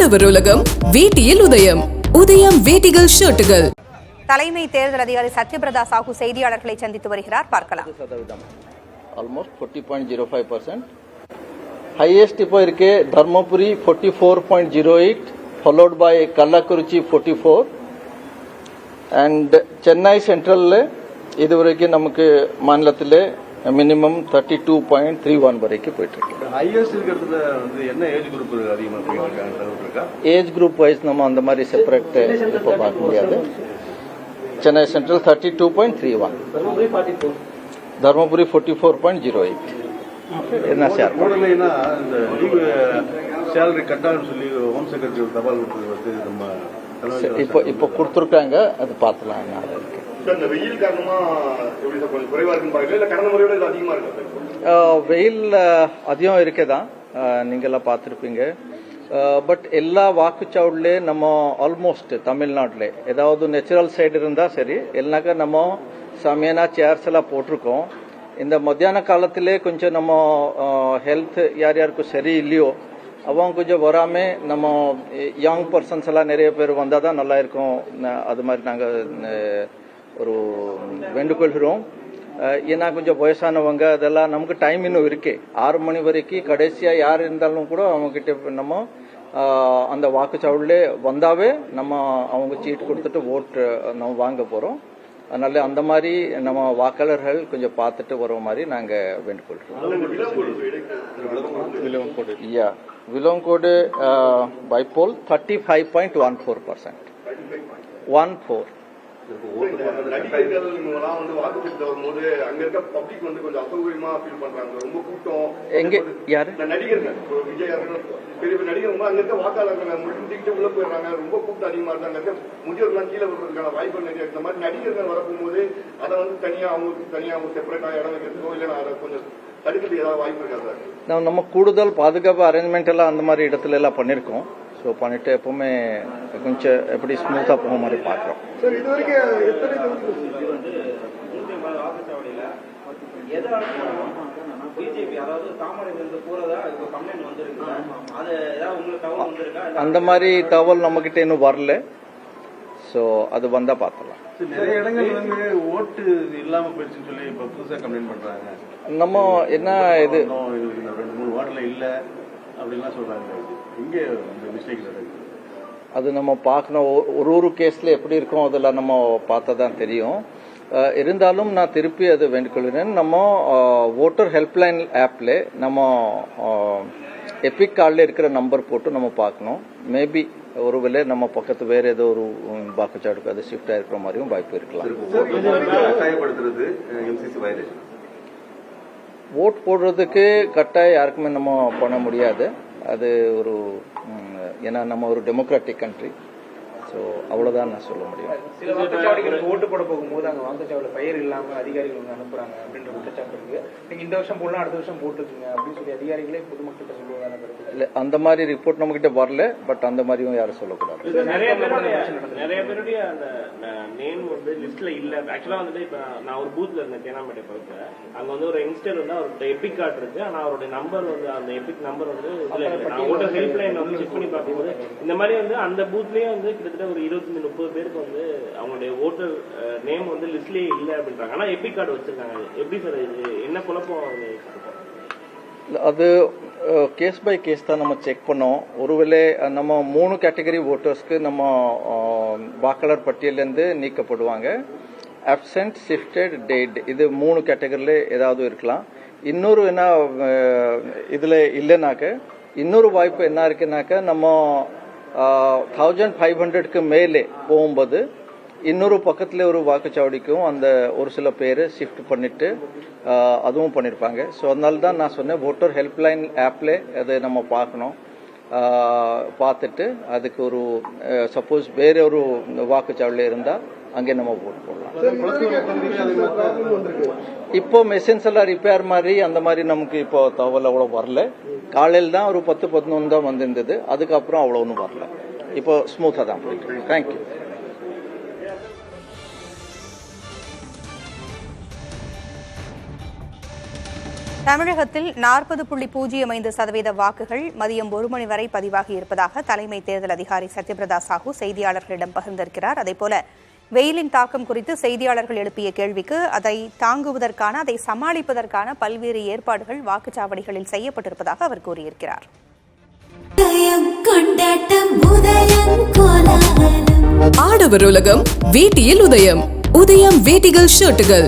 உழவர் உலகம் வேட்டியில் உதயம். உதயம் வேட்டிகள் ஷர்ட்டுகள். தலைமை தேர்தல் அதிகாரி சத்யபிரதா சாஹூ செய்தியாளர்களை சந்தித்து வருகிறார். பார்க்கலாம். ஆல்மோஸ்ட் 40.05%. ஹையஸ்ட் இப்போ இருக்கு Dharmapuri 44.08, followed by Kallakurichi 44 and Chennai சென்ட்ரல்ல இதுவரைக்கும் நமக்கு மாநிலத்தில் மினிமம் 32.31 வரைக்கும் போயிட்டு இருக்கு. ஏஜ் குரூப் வைஸ் நம்ம அந்த மாதிரி செப்பரேட் இப்போ பார்க்க முடியாது. சென்னை சென்ட்ரல் 32.31, தர்மபுரி 44.08. என்ன சார் இப்போ கொடுத்துருக்காங்க, அது பார்த்துலாம். வெயில் அதிகம் இருக்கதான் நீங்கெல்லாம் பார்த்துருப்பீங்க. பட் எல்லா வாக்குச்சாவடிலே நம்ம ஆல்மோஸ்ட் தமிழ்நாட்டில் ஏதாவது நேச்சுரல் சைடு இருந்தால் சரி, இல்லைனாக்கா நம்ம சமையனா சேர்ஸ் எல்லாம் போட்டிருக்கோம். இந்த மத்தியான காலத்திலே கொஞ்சம் நம்ம ஹெல்த் யார் யாருக்கும் சரி இல்லையோ அவங்க கொஞ்சம் வராமல் நம்ம யங் பர்சன்ஸ் எல்லாம் நிறைய பேர் வந்தால் தான் நல்லா இருக்கும். அது மாதிரி நாங்கள் ஒரு வேண்டுகொள்கிறோம். ஏன்னா கொஞ்சம் வயசானவங்க அதெல்லாம் நமக்கு டைம் இன்னும் இருக்கு. 6 மணி வரைக்கும் கடைசியாக யார் இருந்தாலும் கூட அவங்ககிட்ட நம்ம அந்த வாக்குச்சாவடியிலே வந்தாவே நம்ம அவங்க சீட் கொடுத்துட்டு ஓட்டு நம்ம வாங்க போகிறோம். அதனால அந்த மாதிரி நம்ம வாக்காளர்கள் கொஞ்சம் பார்த்துட்டு வர மாதிரி நாங்கள் வேண்டுகொள்கிறோம். விலங்கோடு பைப்போல் 35.14%. 14 எங்க யாரு நம்ம கூடுதல் பாதுகாப்பு அரேஞ்ச்மெண்ட் எல்லாம் அந்த மாதிரி இடத்துல எல்லாம் பண்ணிருக்கோம். ஸோ பண்ணிட்டு எப்பவுமே கொஞ்சம் எப்படி ஸ்மூத்தாக போக மாதிரி பார்க்குறோம். அந்த மாதிரி தகவல் நம்மகிட்ட இன்னும் வரல. ஸோ அது வந்தா பார்த்துலாம். நிறைய இடங்கள் ஓட்டு இல்லாம போயிடுச்சுன்னு சொல்லி இப்ப புதுசா கம்ப்ளைண்ட் பண்றாங்க. நம்ம என்ன இது 2-3 வார்டுல இல்ல அப்படின்லாம் சொல்றாங்க. இங்கே மிஸ்டேக் நடக்குது. அது நம்ம பார்க்கணும். ஒரு கேஸ்ல எப்படி இருக்கும் அதெல்லாம் நம்ம பார்த்தா தான் தெரியும். இருந்தாலும் நான் திருப்பி அது வேண்டுகொள்கிறேன். நம்ம ஓட்டர் ஹெல்ப்லைன் ஆப்ல நம்ம எபிக் கார்டில் இருக்கிற நம்பர் போட்டு நம்ம பார்க்கணும். மேபி ஒருவேளை நம்ம பக்கத்து வேற ஏதோ ஒரு வாக்குச்சாவடிக்கு அது ஷிஃப்ட் ஆகிருக்கிற மாதிரியும் வாய்ப்பு இருக்கலாம். ஓட் போடுறதுக்கு கட்டாயம் யாருக்குமே நம்ம பண்ண முடியாது. அது ஒரு ஏன்னா நம்ம ஒரு டெமோக்ராட்டிக் கண்ட்ரி. ஸோ அவ்வளோதான் நான் சொல்ல முடியும். சில வாக்குச்சாவடிகளுக்கு ஓட்டு போட போகும்போது அங்கே வாக்குச்சாவடியில் பெயர் இல்லாமல் அதிகாரிகள் வந்து அனுப்புறாங்க அப்படின்ற குற்றச்சாட்டு இருக்கு. நீங்கள் இந்த வருஷம் போடலாம், அடுத்த வருஷம் போட்டுருக்கீங்க அப்படின்னு சொல்லி அதிகாரிகளே பொதுமக்கிட்ட சொல்லுவதான கருத்து இல்லை. அந்த மாதிரி ரிப்போர்ட் நம்ம கிட்ட வரல. பட் அந்த மாதிரியும் யாரும் சொல்லக்கூடாது. நிறைய பேருடைய அந்த நேம் வந்து லிஸ்ட்ல இல்ல. ஆக்சுவலா வந்துட்டு இப்ப நான் ஒரு பூத்ல இருந்தேன் தேனாம்பேட்டை பக்கத்துல. அங்க வந்து ஒரு யங்ஸ்டர் வந்து அவருடைய எபிக் கார்டு இருக்கு. ஆனா அவருடைய நம்பர் வந்து அந்த எபிக் நம்பர் வந்து ஓட்டர் ஹெல்ப்லைன் வந்து செக் பண்ணி பார்க்கும்போது இந்த மாதிரி வந்து அந்த பூத்லயே வந்து கிட்டத்தட்ட ஒரு 25-30 பேருக்கு வந்து அவங்களுடைய ஓட்டர் நேம் வந்து லிஸ்ட்லயே இல்ல அப்படின்றாங்க. ஆனா எபிக் கார்டு வச்சிருக்காங்க. எப்படி சார் இது என்ன குழப்பம்? அது கேஸ் பை கேஸ் தான் நம்ம செக் பண்ணோம். ஒருவேளை நம்ம 3 கேட்டகரி ஓட்டர்ஸ்க்கு நம்ம வாக்காளர் பட்டியலேருந்து நீக்கப்படுவாங்க. அப்சென்ட், ஷிஃப்டட், டெட், இது 3 கேட்டகரியில் ஏதாவது இருக்கலாம். இன்னொரு என்ன இதில் இல்லைனாக்க இன்னொரு வாய்ப்பு என்ன இருக்குனாக்க நம்ம 1500க்கு மேலே போகும்போது இன்னொரு பக்கத்தில் ஒரு வாக்குச்சாவடிக்கும் அந்த ஒரு சில பேர் ஷிஃப்ட் பண்ணிட்டு அதுவும் பண்ணியிருப்பாங்க. ஸோ அதனால தான் நான் சொன்னேன் ஓட்டர் ஹெல்ப்லைன் ஆப்ல அதை நம்ம பார்க்கணும். பார்த்துட்டு அதுக்கு ஒரு சப்போஸ் வேற ஒரு வாக்குச்சாவடியில் இருந்தால் அங்கே நம்ம ஓட்டு போடலாம். இப்போ மெஷின்ஸ் எல்லாம் ரிப்பேர் மாதிரி அந்த மாதிரி நமக்கு இப்போ தகவல் அவ்வளோ வரல. காலையில் தான் ஒரு 10-11 தான் வந்திருந்தது. அதுக்கப்புறம் அவ்வளோ ஒன்றும் வரல. இப்போ ஸ்மூத்தாக தான் போயிட்டு. தேங்க்யூ. தமிழகத்தில் 40.05% வாக்குகள் மதியம் 1 மணி வரை பதிவாகி இருப்பதாக தலைமை தேர்தல் அதிகாரி சத்யபிரதா சாஹூ செய்தியாளர்களிடம் பகிர்ந்திருக்கிறார். அதேபோல வெயிலின் தாக்கம் குறித்து செய்தியாளர்கள் எழுப்பிய கேள்விக்கு அதை தாங்குவதற்கான, அதை சமாளிப்பதற்கான பல்வேறு ஏற்பாடுகள் வாக்குச்சாவடிகளில் செய்யப்பட்டிருப்பதாக அவர் கூறியிருக்கிறார். ஆடவர் உலகம் வேட்டியில் உதயம். உதயம் வேட்டிகள் ஷர்ட்டுகள்.